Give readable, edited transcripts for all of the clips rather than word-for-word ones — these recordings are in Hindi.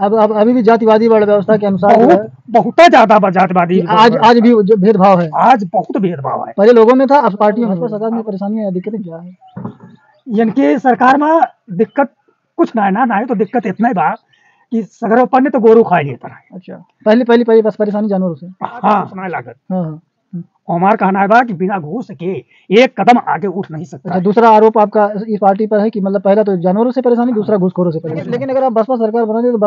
अब अभी भी जातिवादी वर्ण व्यवस्था के अनुसार बहुत ज्यादा जातिवादी आज भी जो भेदभाव है, आज बहुत भेदभाव है। पहले लोगों में था, अब पार्टियों में। सरकार में परेशानियां या दिक्कतें क्या है? इनके सरकार में दिक्कत कुछ ना है ना है, तो दिक्कत इतना ही बा कि सगरों पर ने तो गोरू खा लेता है। अच्छा, पहली बस परेशानी जानवरों से। हाँ, सुना लागत। हाँ, हमारा कहना है बा कि बिना घूस के एक कदम आगे उठ नहीं सकता। अच्छा, दूसरा आरोप आपका इस पार्टी पर है कि मतलब पहला तो जानवरों से परेशानी, दूसरा घूसखोरों से परेशानी। लेकिन अगर आप बसपा सरकार बना दे तो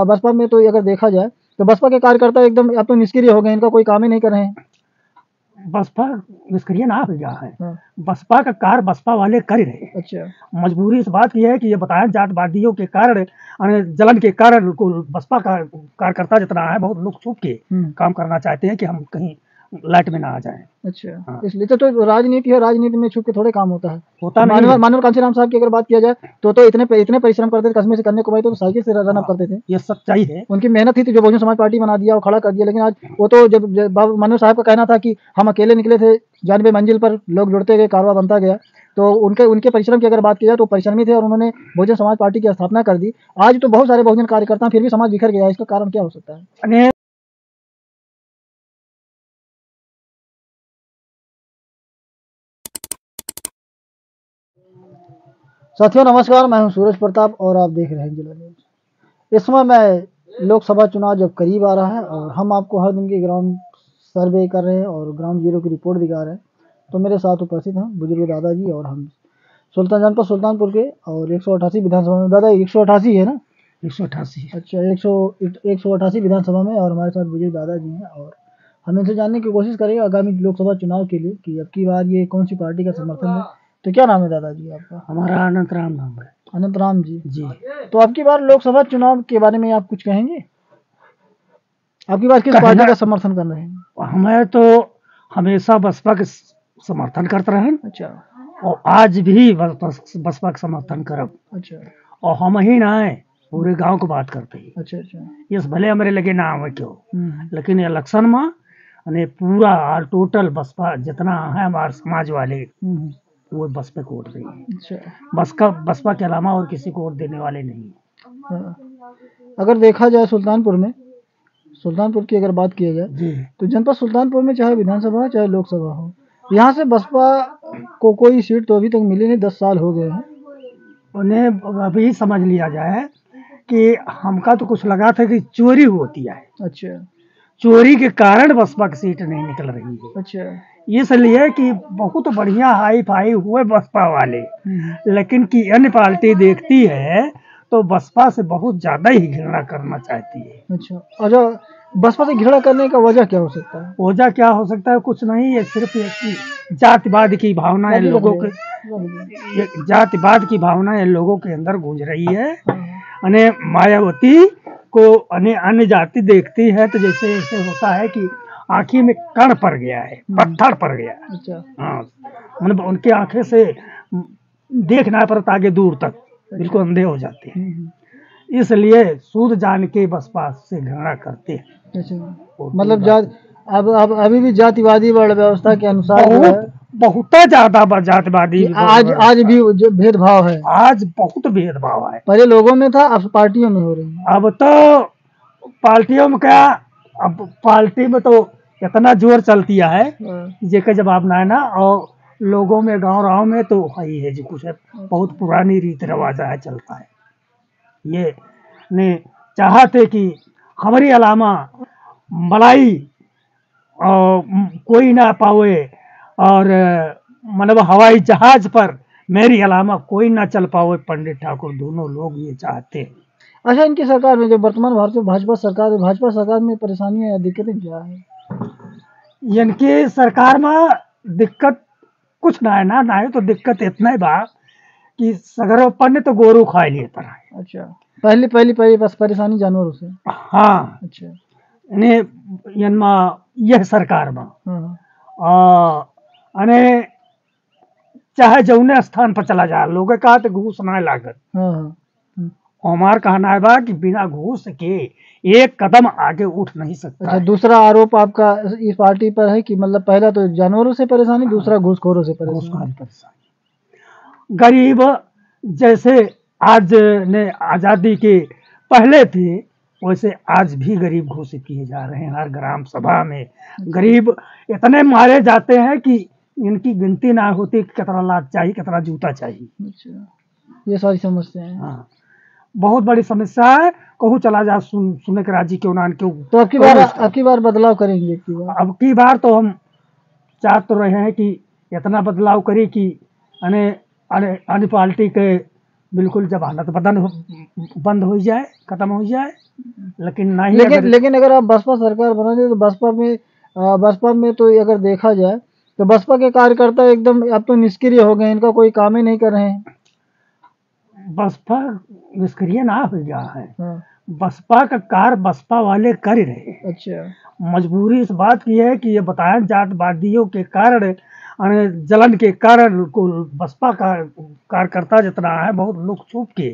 बसपा में तो अगर देखा जाए तो बसपा के कार्यकर्ता एकदम अब तो निष्क्रिय हो गए, इनका कोई काम ही नहीं कर रहे हैं। बसपा निष्क्रिय ना हो गया है। बसपा का कार्य बसपा वाले कर रहे हैं। अच्छा, मजबूरी इस बात की है कि ये बताया जातवादियों के कारण, जलन के कारण बसपा का कार्यकर्ता जितना है बहुत लुक छुप के काम करना चाहते हैं कि हम कहीं लाइट में ना आ जाए। अच्छा, हाँ। इसलिए तो राजनीति है, राजनीति में छुप के थोड़े काम होता है। मानव कांशीराम साहब की अगर बात किया जाए तो इतने परिश्रम करते थे, कस्बे से कन्याकुमारी तो साइकिल से रन अप करते थे। ये सच्चाई है, उनकी मेहनत ही थी जो बहुजन समाज पार्टी बना दिया और खड़ा कर दिया। लेकिन आज वो तो जब मनोज साहब का कहना था कि हम अकेले निकले थे, 92 मंजिल पर लोग जुड़ते गए, कारवा बनता गया। तो उनके परिश्रम की अगर बात की जाए तो परिश्रमी थे और उन्होंने बहुजन समाज पार्टी की स्थापना कर दी। आज तो बहुत सारे बहुजन कार्यकर्ता, फिर भी समाज बिखर गया। इसका कारण क्या हो सकता है? साथियों नमस्कार, मैं हूं सूरज प्रताप और आप देख रहे हैं जिला न्यूज। इस समय मैं लोकसभा चुनाव जब करीब आ रहा है और हम आपको हर दिन की ग्राउंड सर्वे कर रहे हैं और ग्राउंड जीरो की रिपोर्ट दिखा रहे हैं, तो मेरे साथ उपस्थित हैं बुजुर्ग दादाजी और हम जनपद सुल्तानपुर के और 188 विधानसभा में। दादा 188 है ना? 188। अच्छा, 188 विधानसभा में और हमारे साथ बुजुर्ग दादाजी हैं और हम इनसे जानने की कोशिश करेंगे आगामी लोकसभा चुनाव के लिए कि अब की बार ये कौन सी पार्टी का समर्थन है। तो क्या नाम है दादाजी आपका? हमारा अनंत राम नाम है। अनंत राम जी। जी। तो अब की बार लोकसभा चुनाव के बारे में आप कुछ कहेंगे? अब की बार किस पार्टी का समर्थन कर रहे हैं? हमें तो हमेशा बसपा के समर्थन करते रहे। अच्छा, और आज भी बसपा का समर्थन करब। अच्छा, और हम ही ना है, पूरे गांव को बात करते हैं। अच्छा, अच्छा, इस भले हमारे लगे ना आवे क्यों, लेकिन इलेक्शन में पूरा टोटल बसपा जितना है हमारे समाज वाले वो बसपा को वोट देंगे। अच्छा, बसपा के अलावा और किसी को वोट देने वाले नहीं। हाँ। अगर देखा जाए सुल्तानपुर की अगर बात की जाए तो जनपद सुल्तानपुर में चाहे विधानसभा चाहे लोकसभा हो, यहाँ से बसपा को कोई सीट तो अभी तक मिली नहीं। 10 साल हो गए हैं। उन्हें अभी समझ लिया जाए कि हमका तो कुछ लगा था कि चोरी होती है। अच्छा, चोरी के कारण बसपा की सीट नहीं निकल रही है। अच्छा, इसलिए कि बहुत बढ़िया हाई फाई हुए बसपा वाले, लेकिन कि अन्य पार्टी देखती है तो बसपा से बहुत ज्यादा ही घृणा करना चाहती है। अच्छा, बसपा से घृणा करने का वजह क्या हो सकता है? वजह क्या हो सकता है? कुछ नहीं है, सिर्फ जातिवाद की भावना है लोगों के, जातिवाद की भावना है लोगों के अंदर गूंज रही है। अने मायावती को अन्य जाति देखती है तो जैसे ऐसे होता है कि आँखी में कण पड़ गया है, पत्थर पड़ गया है। अच्छा, हाँ, मतलब उनके आंखें से देखना पड़ता आगे दूर तक, बिल्कुल अंधे हो जाते हैं। इसलिए सूद जान के बसपा से घृणा करते हैं। मतलब अब अभी भी जातिवादी वर्ण व्यवस्था के अनुसार बहुत ज्यादा जातिवादी आज भी जो भेदभाव है, आज बहुत भेदभाव है। पहले लोगों में था, अब पार्टियों में हो रही है। अब तो पार्टियों में क्या, अब पार्टी में तो इतना जोर चलती है जेका जवाब ना है ना। और लोगों में गांव में तो है जो कुछ है, बहुत पुरानी रीति रिवाज है चलता है। ये ने चाहते कि हमारी अलावा मलाई कोई ना पावे और मतलब हवाई जहाज पर मेरी अलावा कोई ना चल पावे। पंडित ठाकुर दोनों लोग ये चाहते हैं। अच्छा, इनकी सरकार में जो वर्तमान भाजपा सरकार में परेशानियां या दिक्कतें क्या है? इनकी सरकार में दिक्कत कुछ ना है तो दिक्कत इतना ही बा कि सगरों पर ने तो गोरू खा लेता है। अच्छा, पहली बस परेशानी जानवरों से। हाँ, अच्छा, यह सरकार में अने चाहे जौने स्थान पर चला जाए लोग कहा तो घूस ना लागत। हमार कहना है बा कि बिना घूस के एक कदम आगे उठ नहीं सकता। अच्छा, दूसरा आरोप आपका इस पार्टी पर है कि मतलब पहला तो जानवरों से परेशानी, दूसरा घूसखोरों से परेशानी। गरीब जैसे आज ने आजादी के पहले थे वैसे आज भी गरीब घोषित किए जा रहे हैं। हर ग्राम सभा में गरीब इतने मारे जाते हैं कि इनकी गिनती ना होती कि कितना लात चाहिए, कितना जूता चाहिए। अच्छा, ये सारी समस्याएं हैं। हाँ, बहुत बड़ी समस्या है। कहूँ चला जा सुनने के राजी क्यों ना क्यों। तो अब की बार बदलाव करेंगे? अब की बार तो हम चाह तो रहे हैं कि इतना बदलाव करें कि अन्य पार्टी के बिल्कुल जमानत बंद हो जाए, खत्म हो जाए। लेकिन नहीं, लेकिन अगर आप बसपा सरकार बना दे तो बसपा में तो अगर देखा जाए तो बसपा के कार्यकर्ता एकदम अब तो निष्क्रिय हो गए, इनका कोई काम ही नहीं कर रहे हैं। बसपा निष्क्रिय ना हो गया है। हाँ। बसपा का कार्य बसपा वाले कर रहे हैं। अच्छा। मजबूरी इस बात की है कि ये बताया जातवादियों के कारण, जलन के कारण को बसपा का कार्यकर्ता जितना है बहुत लोग छुप के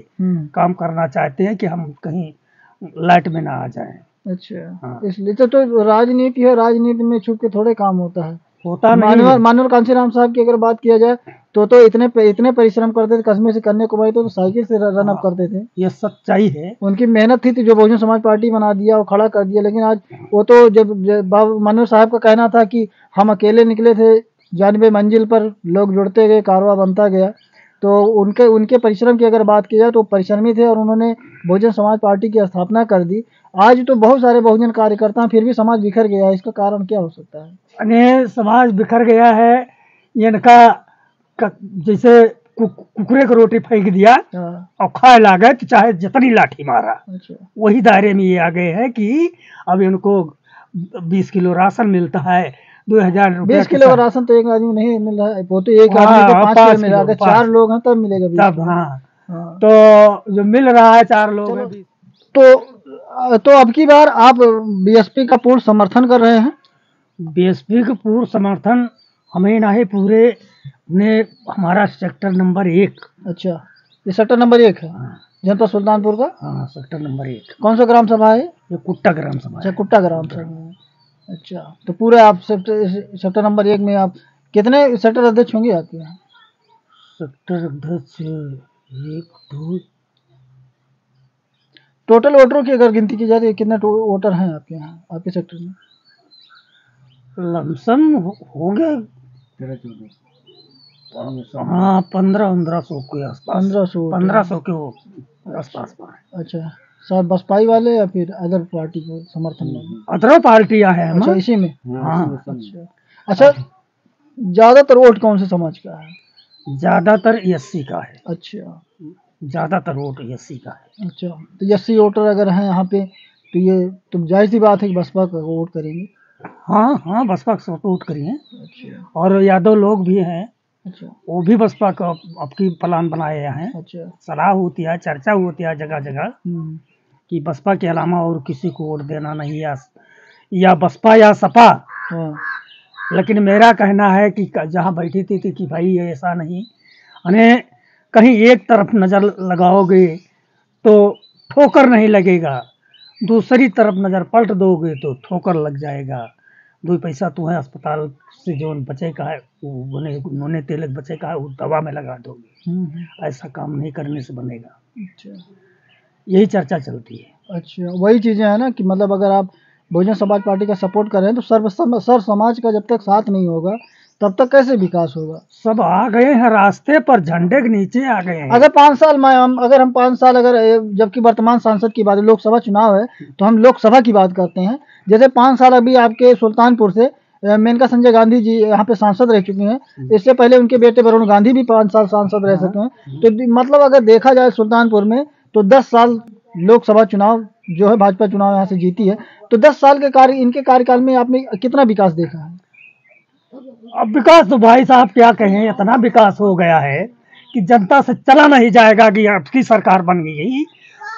काम करना चाहते हैं कि हम कहीं लाइट में ना आ जाएं। अच्छा। हाँ। इसलिए तो राजनीति है, राजनीति में छुप के थोड़े काम होता है। नहीं। मानवर कांशीराम साहब की अगर बात किया जाए तो इतने परिश्रम करते थे, कस्बे से कन्याकुमारी तो साइकिल से रन अप करते थे। ये सच्चाई है। उनकी मेहनत थी जो बहुजन समाज पार्टी बना दिया और खड़ा कर दिया। लेकिन आज वो तो जब मनोज साहब का कहना था कि हम अकेले निकले थे, 92 मंजिल पर लोग जुड़ते गए, कारवा बनता गया। तो उनके परिश्रम की अगर बात की जाए तो परिश्रमी थे और उन्होंने बहुजन समाज पार्टी की स्थापना कर दी। आज तो बहुत सारे बहुजन कार्यकर्ता फिर भी समाज बिखर गया है, इसका कारण क्या हो सकता है? समाज बिखर गया है इनका जैसे कुकरे को रोटी फेंक दिया और खाए लागे तो चाहे जितनी लाठी मारा। अच्छा। वही दायरे में ये आ गए हैं कि अब इनको 20 किलो राशन मिलता है, 2000 रुपये। 20 किलो राशन तो एक आदमी नहीं मिल रहा है, वो तो एक आदमी को 5 किलो मिला। अगर 4 लोग हैं तब मिलेगा तब। हाँ। तो जो मिल रहा है 4 लोग हैं। तो अब की बार आप बीएसपी का पूर्ण समर्थन कर रहे हैं? बीएसपी का पूर्ण समर्थन हमें ना ही पूरे ने हमारा सेक्टर नंबर 1। अच्छा, ये सेक्टर नंबर 1 है। हाँ। जनपद सुल्तानपुर का। हाँ, सेक्टर नंबर 1। कौन सा ग्राम सभा है? ये कुट्टा ग्राम सभा। अच्छा, कुट्टा ग्राम सभा है। अच्छा, तो पूरे आप सेक्टर नंबर 1 में आप कितने सेक्टर अध्यक्ष होंगे आपके यहाँ? सेक्टर अध्यक्ष 1 2। टोटल वोटरों की अगर गिनती की जाए तो कितने वोटर हैं आपके यहाँ, आपके सेक्टर में? लमसम होंगे 1500 के आसपास। 1500 के आसपास। अच्छा, सब बसपाई वाले या फिर अदर पार्टी को समर्थन वाले? अदर पार्टियां हैं। अच्छा, इसी में। हाँ। अच्छा, ज्यादातर वोट कौन से समाज का है? ज्यादातर एससी का है। अच्छा, ज्यादातर वोट एससी का है। अच्छा, तो एससी वोटर अगर हैं यहाँ पे तो ये तो जाहिर सी बात है कि बसपा का वोट करेंगे। हाँ, बसपा का वोट करिए। अच्छा। और यादव लोग भी हैं। अच्छा, वो भी बसपा का आपकी प्लान बनाए हैं। अच्छा। सलाह होती है, चर्चा होती है जगह जगह कि बसपा के अलावा और किसी को वोट देना नहीं, या बसपा या सपा। हाँ। लेकिन मेरा कहना है कि जहाँ बैठी थी कि भाई ऐसा नहीं, कहीं एक तरफ नज़र लगाओगे तो ठोकर नहीं लगेगा, दूसरी तरफ नज़र पलट दोगे तो ठोकर लग जाएगा। 2 पैसा तुम्हें अस्पताल से जो बचे का है उन्होंने तेलक बचे का है वो दवा में लगा दोगे। ऐसा काम नहीं करने से बनेगा। अच्छा, यही चर्चा चलती है। अच्छा, वही चीज़ें हैं ना कि मतलब अगर आप बहुजन समाज पार्टी का सपोर्ट कर रहे हैं तो सर समाज का जब तक साथ नहीं होगा तब तक कैसे विकास होगा? सब आ गए हैं रास्ते पर, झंडे के नीचे आ गए हैं। अगर 5 साल में अगर हम 5 साल जबकि वर्तमान सांसद की बात, लोकसभा चुनाव है तो हम लोकसभा की बात करते हैं। जैसे 5 साल अभी आपके सुल्तानपुर से मेनका संजय गांधी जी यहाँ पे सांसद रह चुके हैं। इससे पहले उनके बेटे वरुण गांधी भी 5 साल सांसद रह चुके हैं। तो मतलब अगर देखा जाए सुल्तानपुर में तो 10 साल लोकसभा चुनाव जो है भाजपा चुनाव यहाँ से जीती है। तो 10 साल के इनके कार्यकाल में आपने कितना विकास देखा है? अब विकास तो भाई साहब क्या कहें, इतना विकास हो गया है कि जनता से चला नहीं जाएगा कि आपकी सरकार बन गई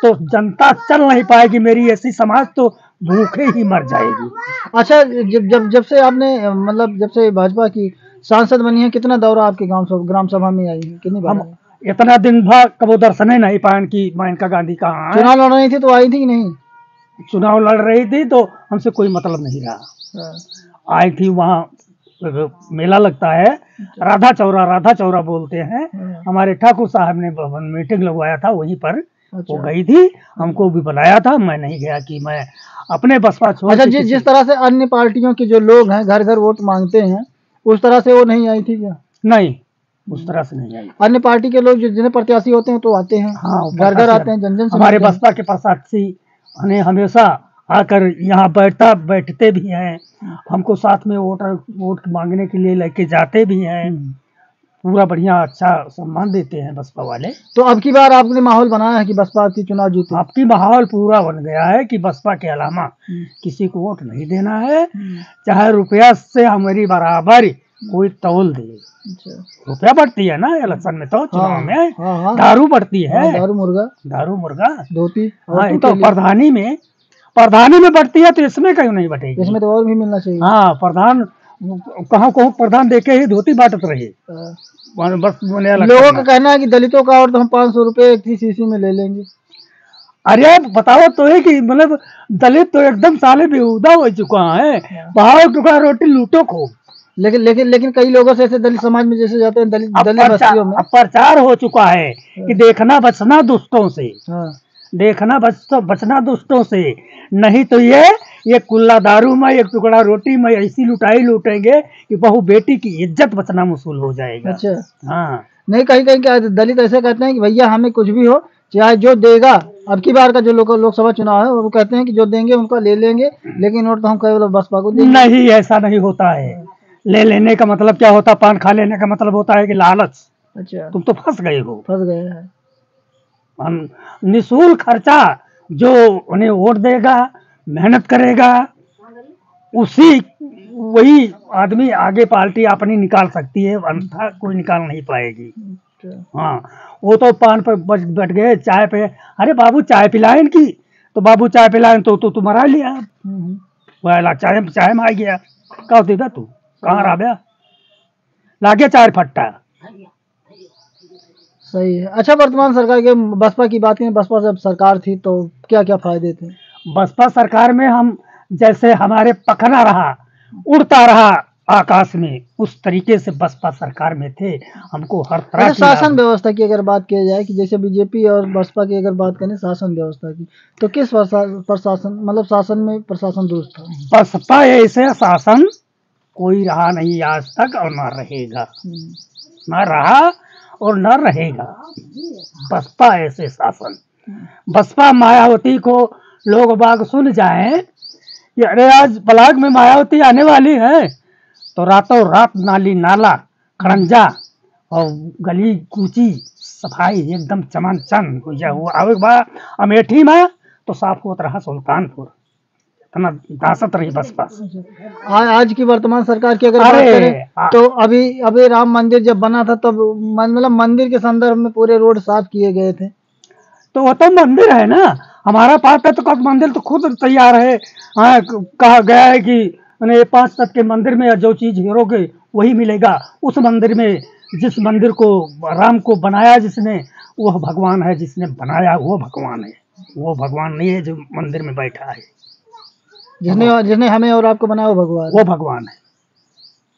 तो जनता चल नहीं पाएगी। मेरी ऐसी समाज तो भूखे ही मर जाएगी। अच्छा, जब से आपने मतलब जब से भाजपा की सांसद बनी है, कितना दौरा आपके ग्राम सभा में आई है, कितनी बार? हम इतना दिन भर कबो दर्शन ही नहीं पाए कि मेनका गांधी कहाँ है। चुनाव लड़ रही थी तो आई थी कि नहीं? चुनाव लड़ रही थी तो हमसे कोई मतलब नहीं रहा। आई थी, वहाँ मेला लगता है, राधा चौरा बोलते हैं। हमारे ठाकुर साहब ने मीटिंग लगवाया था, वहीं पर वो गई थी, हमको भी बुलाया था, मैं नहीं गया कि मैं अपने बसपा छोड़ अच्छा, के जिस तरह से अन्य पार्टियों के जो लोग हैं घर घर वोट मांगते हैं, उस तरह से वो नहीं आई थी क्या? नहीं, उस तरह से नहीं आई। अन्य पार्टी के लोग जो जिन्हें प्रत्याशी होते हैं तो आते हैं, हाँ, घर घर आते हैं, जन जन से हमारे मिलते हैं। बसपा के प्रत्याशी ने हमेशा आकर यहाँ बैठते भी हैं, हमको साथ में वोट मांगने के लिए लेके जाते भी हैं, पूरा बढ़िया अच्छा सम्मान देते हैं बसपा वाले। तो अब की बार आपने माहौल बनाया है कि बसपा की चुनाव जीते? आपकी माहौल पूरा बन गया है कि बसपा के अलावा किसी को वोट नहीं देना है, चाहे रुपया से हमारी बराबर कोई तौल दे। रुपया बढ़ती है ना इलेक्शन में, तो चुनाव में दारू बढ़ती है, दारू मुर्गा धोती। हाँ, तो प्रधानी में बढ़ती है, तो इसमें क्यों नहीं बढ़ेगी? इसमें तो और भी मिलना चाहिए। हाँ, प्रधान कहाँ प्रधान देके ही धोती बांटत रहे। बस लोगों का कहना है कि दलितों का और तो हम 500 रुपए एक ही शीशी में ले लेंगे। अरे बताओ तो है कि मतलब दलित तो एकदम साले बेहुदा हो चुका है, भाव टुकड़ा रोटी लूटो खूब। लेकिन कई लोगों से ऐसे दलित समाज में जैसे जाते हैं दलित बस्तियों में प्रचार हो चुका है कि देखना बचना दुष्टों से, देखना बचना दुष्टों से, नहीं तो ये कुल्ला दारू में एक टुकड़ा रोटी में ऐसी लुटाई लूटेंगे कि बहू बेटी की इज्जत बचना मुश्किल हो जाएगा। अच्छा, हाँ, नहीं, कहीं कहीं क्या दलित ऐसे कहते हैं कि भैया हमें कुछ भी हो, चाहे जो देगा, अब की बार का जो लोकसभा चुनाव है वो कहते हैं कि जो देंगे उनका ले लेंगे, लेकिन वोट तो हम केवल बसपा को देंगे। नहीं, ऐसा नहीं होता है। ले लेने का मतलब क्या होता? पान खा लेने का मतलब होता है कि लालच। अच्छा, तुम तो फंस गए हो। फंस गए हैं। निःशुल्क खर्चा जो उन्हें वोट देगा, मेहनत करेगा, वही आदमी आगे पार्टी अपनी निकाल सकती है, अन्यथा कोई निकाल नहीं पाएगी। हाँ, वो तो पान पर बैठ गए, चाय पे, अरे बाबू चाय पिलाएं की, तो बाबू चाय पिलाएं तो तुम्हारा लिया, चाय में आ गया, कहा देगा तू कहाँ रहा बया, लागे चार फट्टा। सही है। अच्छा, वर्तमान सरकार के बसपा की बात करें, बसपा जब सरकार थी तो क्या क्या फायदे थे? बसपा सरकार में हम जैसे हमारे पखना रहा, उड़ता रहा आकाश में, उस तरीके से बसपा सरकार में थे। हमको हर तरह की शासन व्यवस्था की अगर बात की जाए कि जैसे बीजेपी और बसपा की अगर बात करें शासन व्यवस्था की, तो किस प्रशासन मतलब शासन में प्रशासन दुरुस्त था? बसपा ऐसे शासन कोई रहा नहीं आज तक और न रहेगा, न रहा और न रहेगा। बसपा ऐसे शासन, बसपा मायावती को लोग बाग सुन जाएं कि अरे आज ब्लॉक में मायावती आने वाली है, तो रातों रात नाली नाला खड़ंजा और गली कूची सफाई एकदम चमन हो जाए। वो आवे बाद अमेठी में तो साफ होता रहा सुल्तानपुर, इतना दासत रही बसपा। आज की वर्तमान सरकार की अगर बात करें तो अभी राम मंदिर जब बना था तब मतलब मंदिर के संदर्भ में पूरे रोड साफ किए गए थे, तो वो तो मंदिर है ना हमारा पास है, तो मंदिर तो खुद तैयार है। हाँ, कहा गया है कि 5 तत्व के मंदिर में जो चीज हीरोगे वही मिलेगा। उस मंदिर में जिस मंदिर को राम को बनाया जिसने, वह भगवान है, जिसने बनाया वो भगवान है, वो भगवान नहीं है जो मंदिर में बैठा है। जिसने हमें और आपको बनाया वो भगवान है।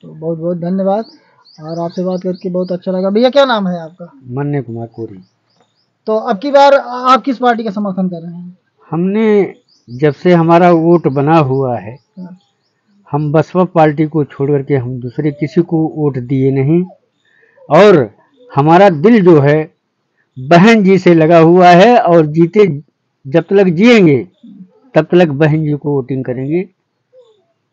तो बहुत बहुत धन्यवाद, और आपसे बात करके बहुत अच्छा लगा। भैया क्या नाम है आपका? मन्ने कुमार कोरी। तो अब की बार आप किस पार्टी का समर्थन कर रहे हैं? हमने जब से हमारा वोट बना हुआ है, हम बसपा पार्टी को छोड़ करके हम दूसरे किसी को वोट दिए नहीं, और हमारा दिल जो है बहन जी से लगा हुआ है, और जीते जब तक जिएंगे तब तक बहन जी को वोटिंग करेंगे।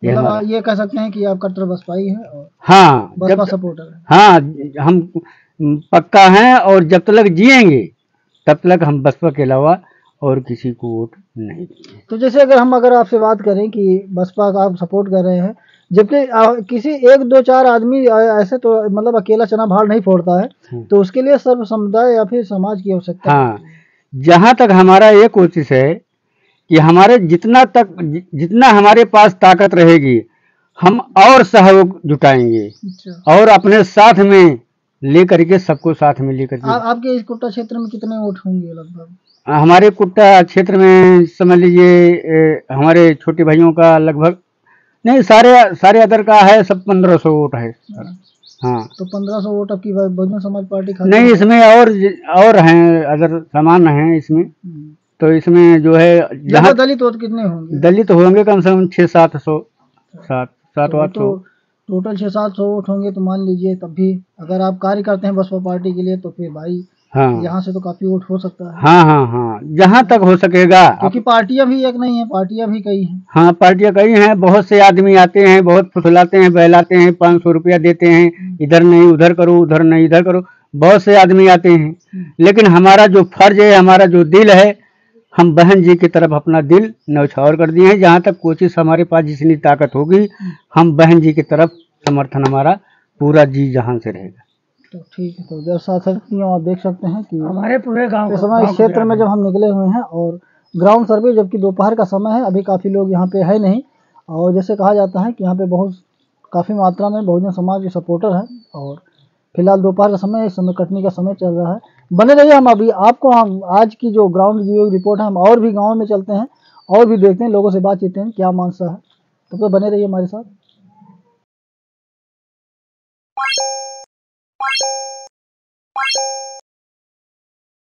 मतलब ये कह सकते हैं कि आप कट्टर बसपाई है और हाँ बसपा सपोर्टर है। हाँ, हम पक्का हैं, और जब तक जिएंगे तब तक हम बसपा के अलावा और किसी को वोट नहीं देंगे। तो जैसे अगर आपसे बात करें कि बसपा का आप सपोर्ट कर रहे हैं, जबकि किसी 1 2 4 आदमी ऐसे तो मतलब अकेला चना भाड़ नहीं फोड़ता है, तो उसके लिए सर्व समुदाय या फिर समाज की आवश्यकता है। हाँ, जहाँ तक हमारा ये कोशिश है कि हमारे जितना हमारे पास ताकत रहेगी हम और सहयोग जुटाएंगे। अच्छा। और अपने साथ में लेकर के सबको साथ में लेकर के। आपके इस कुट्टा क्षेत्र में कितने वोट होंगे लगभग? हमारे कुट्टा क्षेत्र में समझ लीजिए हमारे छोटे भाइयों का लगभग नहीं, सारे अदर का है, सब 1500 वोट है। हाँ। तो 1500 वोट आपकी बहुजन समाज पार्टी खाती नहीं, है? इसमें और हैं, अदर सामान हैं इसमें। तो इसमें जो है जहाँ दलित वोट कितने होंगे? दलित होंगे कम से कम 600-700, 700-800। तो टोटल 600-700 वोट होंगे, तो मान लीजिए तब भी अगर आप कार्य करते हैं बसपा पार्टी के लिए तो फिर भाई हाँ यहाँ से तो काफी वोट हो सकता है। हाँ हाँ हाँ, जहाँ तक हो सकेगा। क्योंकि पार्टियां भी एक नहीं है, पार्टियां भी कई हैं। हाँ, पार्टियां कई हैं, बहुत से आदमी आते हैं, बहुत फुसलाते हैं, बहलाते हैं, 500 रुपया देते हैं, इधर नहीं उधर करो, उधर नहीं इधर करो, बहुत से आदमी आते हैं। लेकिन हमारा जो फर्ज है, हमारा जो दिल है, हम बहन जी की तरफ अपना दिल न्यौछावर कर दिए हैं। जहाँ तक कोशिश हमारे पास जितनी ताकत होगी, हम बहन जी की तरफ समर्थन हमारा पूरा जी जहां से रहेगा। तो ठीक है, तो जैसा आप देख सकते हैं कि हमारे पूरे गांव इस समय इस क्षेत्र में जब हम निकले हुए हैं और ग्राउंड सर्वे, जबकि दोपहर का समय है, अभी काफ़ी लोग यहाँ पे है नहीं, और जैसे कहा जाता है कि यहाँ पे बहुत काफ़ी मात्रा में बहुजन समाज के सपोर्टर हैं, और फिलहाल दोपहर का समय, इस समय कटनी का समय चल रहा है। बने रहिए, हम अभी आपको हम आज की जो ग्राउंड जीरो रिपोर्ट है, हम और भी गाँव में चलते हैं और भी देखते हैं, लोगों से बातचीत हैं क्या मानसा है। तो बने रहिए हमारे साथ।